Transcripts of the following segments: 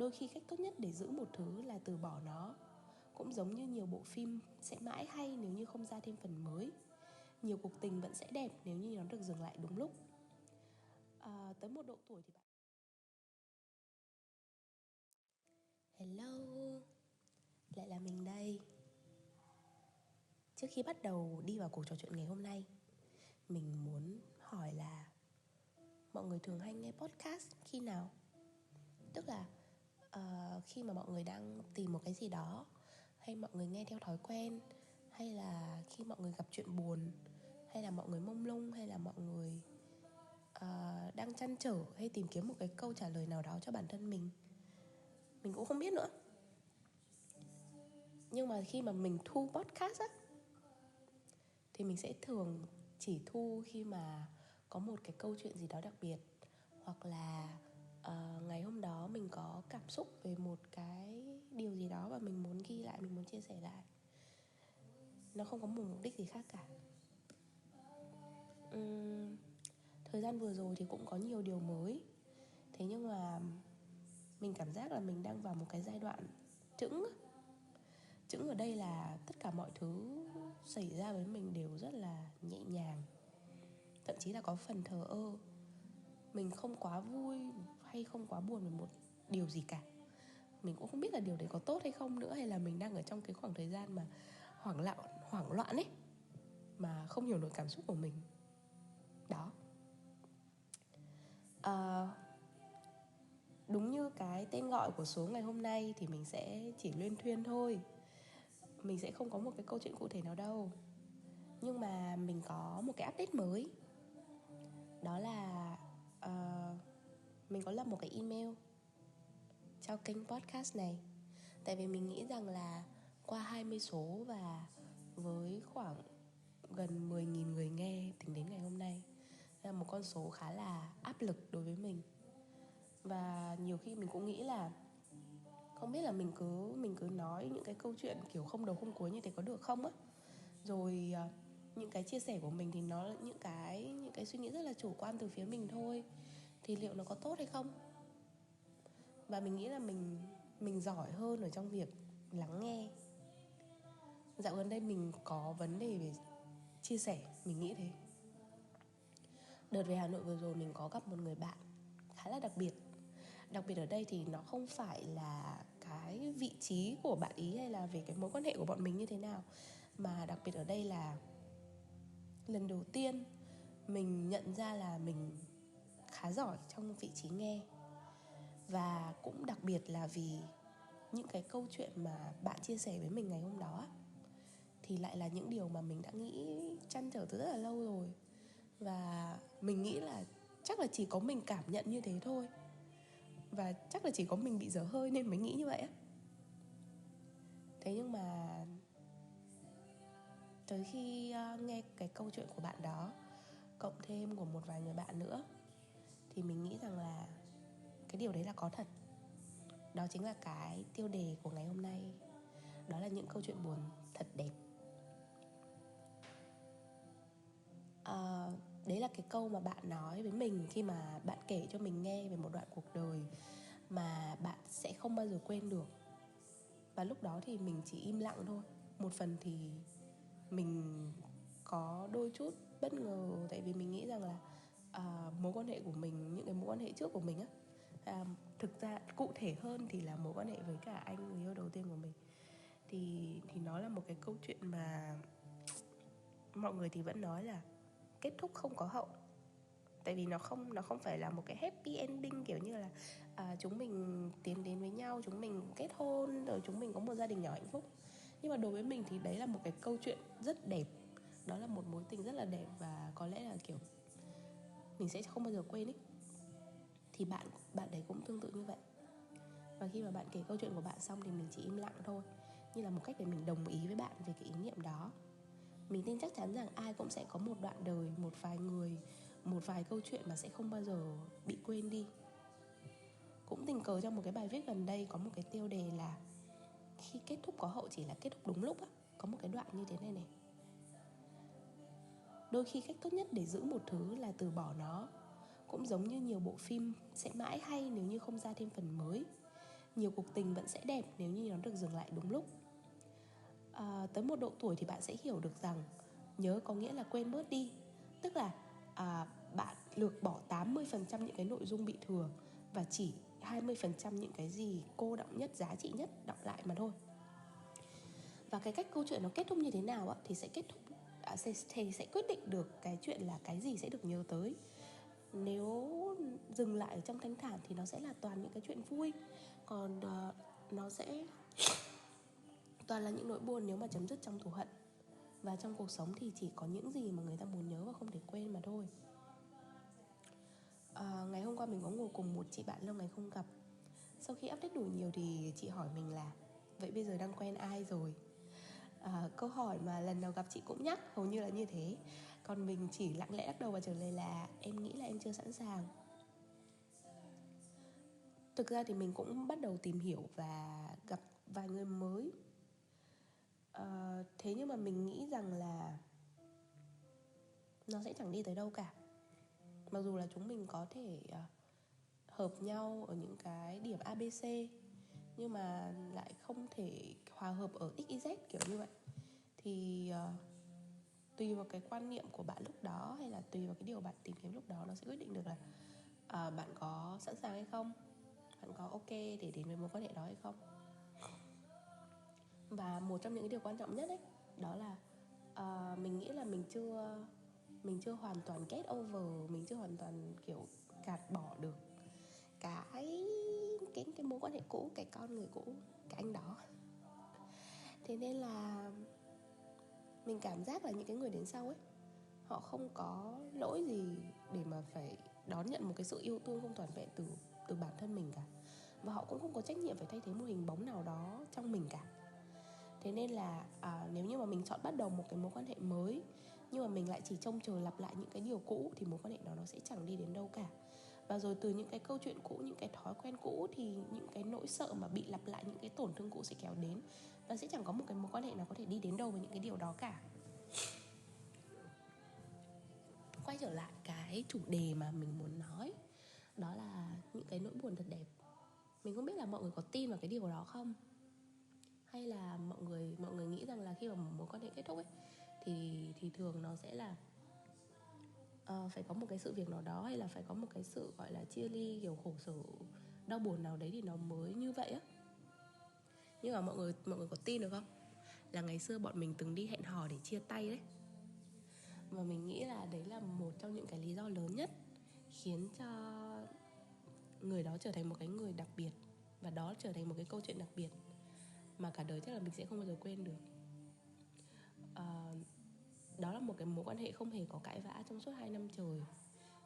Đôi khi cách tốt nhất để giữ một thứ là từ bỏ nó. Cũng giống như nhiều bộ phim sẽ mãi hay nếu như không ra thêm phần mới. Nhiều cuộc tình vẫn sẽ đẹp nếu như nó được dừng lại đúng lúc. Tới một độ tuổi thì bạn... Hello, lại là mình đây. Trước khi bắt đầu đi vào cuộc trò chuyện ngày hôm nay, mình muốn hỏi là mọi người thường hay nghe podcast khi nào? Tức là khi mà mọi người đang tìm một cái gì đó, hay mọi người nghe theo thói quen, hay là khi mọi người gặp chuyện buồn, hay là mọi người mông lung, hay là mọi người đang trăn trở hay tìm kiếm một cái câu trả lời nào đó cho bản thân mình cũng không biết nữa. Nhưng mà khi mà mình thu podcast á, thì mình sẽ thường chỉ thu khi mà có một cái câu chuyện gì đó đặc biệt, hoặc là ngày hôm đó mình có cảm xúc về một cái điều gì đó và mình muốn ghi lại, mình muốn chia sẻ lại. Nó không có một mục đích gì khác cả. Thời gian vừa rồi thì cũng có nhiều điều mới. Thế nhưng mà mình cảm giác là mình đang vào một cái giai đoạn chững. Chững ở đây là tất cả mọi thứ xảy ra với mình đều rất là nhẹ nhàng, thậm chí là có phần thờ ơ. Mình không quá vui hay không quá buồn về một điều gì cả. Mình cũng không biết là điều đấy có tốt hay không nữa, hay là mình đang ở trong cái khoảng thời gian mà hoảng loạn ấy, mà không hiểu nổi cảm xúc của mình. Đó. Đúng như cái tên gọi của số ngày hôm nay thì mình sẽ chỉ luyên thuyên thôi. Mình sẽ không có một cái câu chuyện cụ thể nào đâu. Nhưng mà mình có một cái update mới. Đó là mình có lập một cái email cho kênh podcast này. Tại vì mình nghĩ rằng là qua 20 số và với khoảng gần 10.000 người nghe tính đến ngày hôm nay, là một con số khá là áp lực đối với mình. Và nhiều khi mình cũng nghĩ là không biết là mình cứ nói những cái câu chuyện kiểu không đầu không cuối như thế có được không á. Rồi những cái chia sẻ của mình thì nó là những cái suy nghĩ rất là chủ quan từ phía mình thôi, thì liệu nó có tốt hay không? Và mình nghĩ là mình giỏi hơn ở trong việc lắng nghe. Dạo gần đây mình có vấn đề về chia sẻ, mình nghĩ thế. Đợt về Hà Nội vừa rồi mình có gặp một người bạn khá là đặc biệt. Đặc biệt ở đây thì nó không phải là cái vị trí của bạn ý hay là về cái mối quan hệ của bọn mình như thế nào, mà đặc biệt ở đây là lần đầu tiên mình nhận ra là mình khá giỏi trong vị trí nghe. Và cũng đặc biệt là vì những cái câu chuyện mà bạn chia sẻ với mình ngày hôm đó thì lại là những điều mà mình đã nghĩ trăn trở từ rất là lâu rồi. Và mình nghĩ là chắc là chỉ có mình cảm nhận như thế thôi, và chắc là chỉ có mình bị dở hơi nên mới nghĩ như vậy á. Thế nhưng mà tới khi nghe cái câu chuyện của bạn đó, cộng thêm của một vài người bạn nữa, thì mình nghĩ rằng là cái điều đấy là có thật. Đó chính là cái tiêu đề của ngày hôm nay. Đó là những câu chuyện buồn thật đẹp. Đấy là cái câu mà bạn nói với mình khi mà bạn kể cho mình nghe về một đoạn cuộc đời mà bạn sẽ không bao giờ quên được. Và lúc đó thì mình chỉ im lặng thôi. Một phần thì mình có đôi chút bất ngờ, tại vì mình nghĩ rằng là mối quan hệ của mình, những cái mối quan hệ trước của mình á, thực ra cụ thể hơn thì là mối quan hệ với cả anh người yêu đầu tiên của mình, thì nó là một cái câu chuyện mà mọi người thì vẫn nói là kết thúc không có hậu. Tại vì nó không phải là một cái happy ending kiểu như là chúng mình tiến đến với nhau, chúng mình kết hôn, rồi chúng mình có một gia đình nhỏ hạnh phúc. Nhưng mà đối với mình thì đấy là một cái câu chuyện rất đẹp. Đó là một mối tình rất là đẹp, và có lẽ là kiểu mình sẽ không bao giờ quên ấy. Thì bạn đấy cũng tương tự như vậy. Và khi mà bạn kể câu chuyện của bạn xong thì mình chỉ im lặng thôi, như là một cách để mình đồng ý với bạn về cái ý niệm đó. Mình tin chắc chắn rằng ai cũng sẽ có một đoạn đời, một vài người, một vài câu chuyện mà sẽ không bao giờ bị quên đi. Cũng tình cờ trong một cái bài viết gần đây có một cái tiêu đề là khi kết thúc có hậu chỉ là kết thúc đúng lúc á. Có một cái đoạn như thế này này: đôi khi cách tốt nhất để giữ một thứ là từ bỏ nó. Cũng giống như nhiều bộ phim sẽ mãi hay nếu như không ra thêm phần mới. nhiều cuộc tình vẫn sẽ đẹp nếu như nó được dừng lại đúng lúc. Tới một độ tuổi thì bạn sẽ hiểu được rằng nhớ có nghĩa là quên bớt đi. Tức là bạn lược bỏ 80% những cái nội dung bị thừa và chỉ 20% những cái gì cô đọng nhất, giá trị nhất đọng lại mà thôi. Và cái cách câu chuyện nó kết thúc như thế nào thì sẽ kết thúc thì sẽ quyết định được cái chuyện là cái gì sẽ được nhớ tới. Nếu dừng lại ở trong thanh thản thì nó sẽ là toàn những cái chuyện vui, còn nó sẽ toàn là những nỗi buồn nếu mà chấm dứt trong thù hận. Và trong cuộc sống thì chỉ có những gì mà người ta muốn nhớ và không thể quên mà thôi. Ngày hôm qua mình có ngồi cùng một chị bạn lâu ngày không gặp. Sau khi update đủ nhiều thì chị hỏi mình là vậy bây giờ đang quen ai rồi? Câu hỏi mà lần nào gặp chị cũng nhắc, hầu như là như thế. Còn mình chỉ lặng lẽ lắc đầu và trả lời là em nghĩ là em chưa sẵn sàng. Thực ra thì mình cũng bắt đầu tìm hiểu và gặp vài người mới. Thế nhưng mà mình nghĩ rằng là nó sẽ chẳng đi tới đâu cả. Mặc dù là chúng mình có thể hợp nhau ở những cái điểm ABC, nhưng mà lại không thể hòa hợp ở XYZ kiểu như vậy. Thì tùy vào cái quan niệm của bạn lúc đó, hay là tùy vào cái điều bạn tìm kiếm lúc đó, nó sẽ quyết định được là bạn có sẵn sàng hay không, bạn có ok để đến với mối quan hệ đó hay không. Và một trong những cái điều quan trọng nhất ấy, đó là mình nghĩ là mình chưa hoàn toàn get over, mình chưa hoàn toàn kiểu gạt bỏ được cái mối quan hệ cũ, cái con người cũ, cái anh đó. Thế nên là mình cảm giác là những cái người đến sau ấy, họ không có lỗi gì để mà phải đón nhận một cái sự yêu thương không toàn vẹn từ bản thân mình cả. Và họ cũng không có trách nhiệm phải thay thế một hình bóng nào đó trong mình cả. Thế nên là nếu như mà mình chọn bắt đầu một cái mối quan hệ mới, nhưng mà mình lại chỉ trông chờ lặp lại những cái điều cũ, thì mối quan hệ đó nó sẽ chẳng đi đến đâu cả. Và rồi từ những cái câu chuyện cũ, những cái thói quen cũ, thì những cái nỗi sợ mà bị lặp lại, những cái tổn thương cũ sẽ kéo đến. Và sẽ chẳng có một cái mối quan hệ nào có thể đi đến đâu với những cái điều đó cả. Quay trở lại cái chủ đề mà mình muốn nói, đó là những cái nỗi buồn thật đẹp. Mình không biết là mọi người có tin vào cái điều đó không, hay là mọi người nghĩ rằng là khi mà một mối quan hệ kết thúc ấy thì thường nó sẽ là phải có một cái sự việc nào đó, hay là phải có một cái sự gọi là chia ly, kiểu khổ sở, đau buồn nào đấy thì nó mới như vậy á. Nhưng mà mọi người có tin được không, là ngày xưa bọn mình từng đi hẹn hò để chia tay đấy. Và mình nghĩ là đấy là một trong những cái lý do lớn nhất khiến cho người đó trở thành một cái người đặc biệt, và đó trở thành một cái câu chuyện đặc biệt mà cả đời chắc là mình sẽ không bao giờ quên được. Đó là một cái mối quan hệ không hề có cãi vã trong suốt 2 năm trời.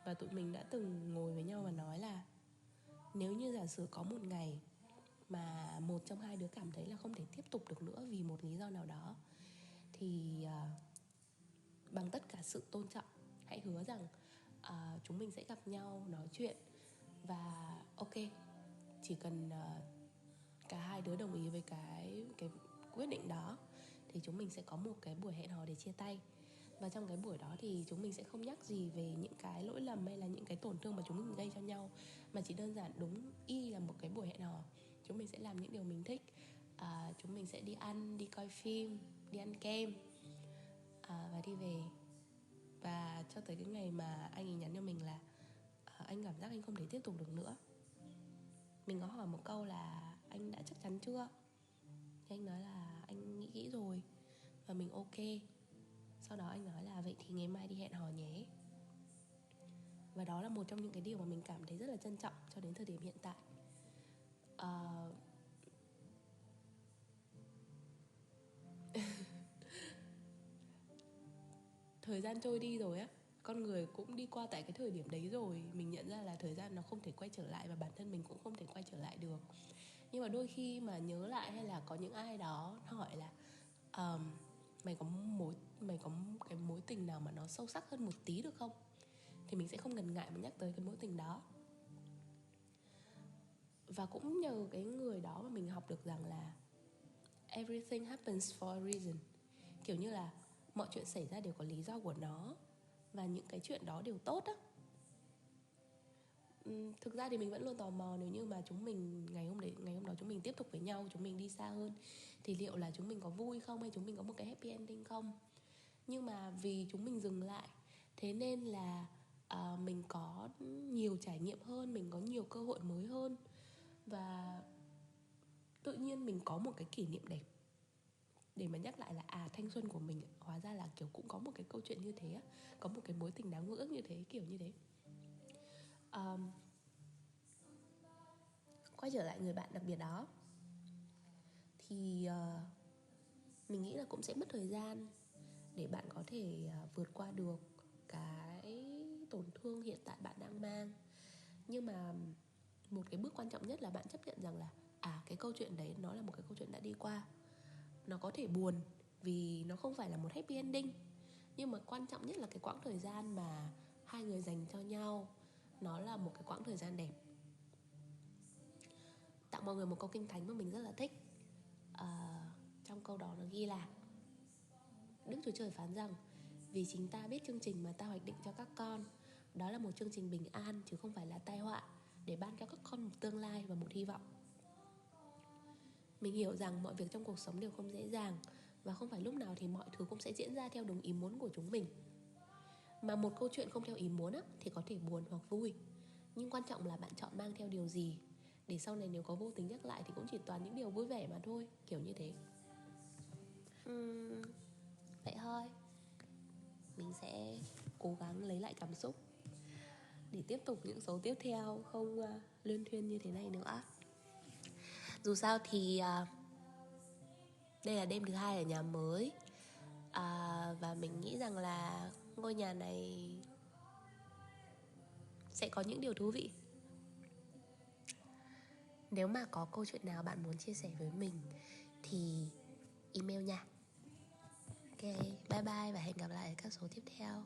Và tụi mình đã từng ngồi với nhau và nói là nếu như giả sử có một ngày mà một trong hai đứa cảm thấy là không thể tiếp tục được nữa vì một lý do nào đó, thì bằng tất cả sự tôn trọng, hãy hứa rằng chúng mình sẽ gặp nhau nói chuyện. Và ok, chỉ cần cả hai đứa đồng ý với cái quyết định đó, thì chúng mình sẽ có một cái buổi hẹn hò để chia tay. Và trong cái buổi đó thì chúng mình sẽ không nhắc gì về những cái lỗi lầm hay là những cái tổn thương mà chúng mình gây cho nhau, mà chỉ đơn giản đúng y là một cái buổi hẹn hò. Chúng mình sẽ làm những điều mình thích, chúng mình sẽ đi ăn, đi coi phim, đi ăn kem, và đi về. Và cho tới cái ngày mà anh ấy nhắn cho mình là anh cảm giác anh không thể tiếp tục được nữa. Mình có hỏi một câu là anh đã chắc chắn chưa, thì anh nói là anh nghĩ kỹ rồi và mình ok. Sau đó anh nói là vậy thì ngày mai đi hẹn hò nhé. Và đó là một trong những cái điều mà mình cảm thấy rất là trân trọng cho đến thời điểm hiện tại. Thời gian trôi đi rồi á, con người cũng đi qua tại cái thời điểm đấy rồi. Mình nhận ra là thời gian nó không thể quay trở lại, và bản thân mình cũng không thể quay trở lại được. Nhưng mà đôi khi mà nhớ lại, hay là có những ai đó hỏi là mày có cái mối tình nào mà nó sâu sắc hơn một tí được không, thì mình sẽ không ngần ngại mà nhắc tới cái mối tình đó. Và cũng nhờ cái người đó mà mình học được rằng là everything happens for a reason. Kiểu như là mọi chuyện xảy ra đều có lý do của nó, và những cái chuyện đó đều tốt á. Thực ra thì mình vẫn luôn tò mò, nếu như mà chúng mình ngày hôm đó chúng mình tiếp tục với nhau, chúng mình đi xa hơn, thì liệu là chúng mình có vui không, hay chúng mình có một cái happy ending không. Nhưng mà vì chúng mình dừng lại, thế nên là mình có nhiều trải nghiệm hơn, mình có nhiều cơ hội mới hơn. Và tự nhiên mình có một cái kỷ niệm đẹp để mà nhắc lại là thanh xuân của mình hóa ra là kiểu cũng có một cái câu chuyện như thế, có một cái mối tình đáng mơ ước như thế, kiểu như thế. Quay trở lại người bạn đặc biệt đó, thì mình nghĩ là cũng sẽ mất thời gian để bạn có thể vượt qua được cái tổn thương hiện tại bạn đang mang. Nhưng mà một cái bước quan trọng nhất là bạn chấp nhận rằng là cái câu chuyện đấy nó là một cái câu chuyện đã đi qua. Nó có thể buồn vì nó không phải là một happy ending, nhưng mà quan trọng nhất là cái quãng thời gian mà hai người dành cho nhau, nó là một cái quãng thời gian đẹp. Tặng mọi người một câu kinh thánh mà mình rất là thích. Trong câu đó nó ghi là: Đức Chúa Trời phán rằng, vì chính ta biết chương trình mà ta hoạch định cho các con, đó là một chương trình bình an chứ không phải là tai họa, để ban cho các con một tương lai và một hy vọng. Mình hiểu rằng mọi việc trong cuộc sống đều không dễ dàng, và không phải lúc nào thì mọi thứ cũng sẽ diễn ra theo đúng ý muốn của chúng mình. Mà một câu chuyện không theo ý muốn thì có thể buồn hoặc vui, nhưng quan trọng là bạn chọn mang theo điều gì, để sau này nếu có vô tình nhắc lại thì cũng chỉ toàn những điều vui vẻ mà thôi, kiểu như thế. Vậy thôi, mình sẽ cố gắng lấy lại cảm xúc để tiếp tục những số tiếp theo, không luyên thuyên như thế này nữa. Dù sao thì đây là đêm thứ 2 ở nhà mới, và mình nghĩ rằng là ngôi nhà này sẽ có những điều thú vị. Nếu mà có câu chuyện nào bạn muốn chia sẻ với mình thì email nha. Ok, bye bye và hẹn gặp lại ở các số tiếp theo.